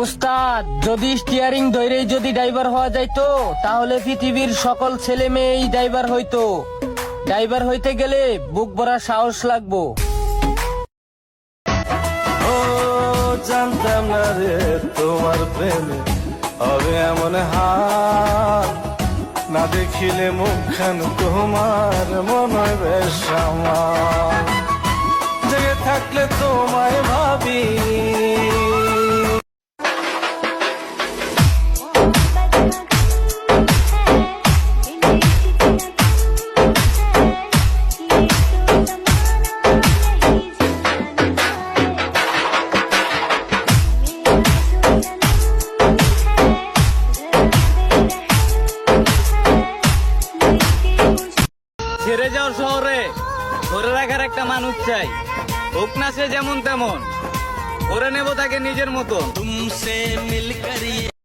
উস্তাদ, যদি স্টিয়ারিং ধরেই যদি ড্রাইভার হওয়া যাইতো তাহলে পৃথিবীর সকল ছেলে মেয়েই ড্রাইভার হইতো। ড্রাইভার হইতে গেলে বুক ভরা সাহস লাগবো। ও জানতাম না রে তোমার প্রেমে হবে এমন হাল, না দেখিলে মুখখান তোমার মনে হয় বেশ আমার, জেগে থাকলে তোমায় ভাবি। ছেড়ে যাও শহরে, ধরে রাখার একটা মানুষ চাই। হোক না সে যেমন তেমন, করে নেব তাকে নিজের মতো। तुमसे मिलकर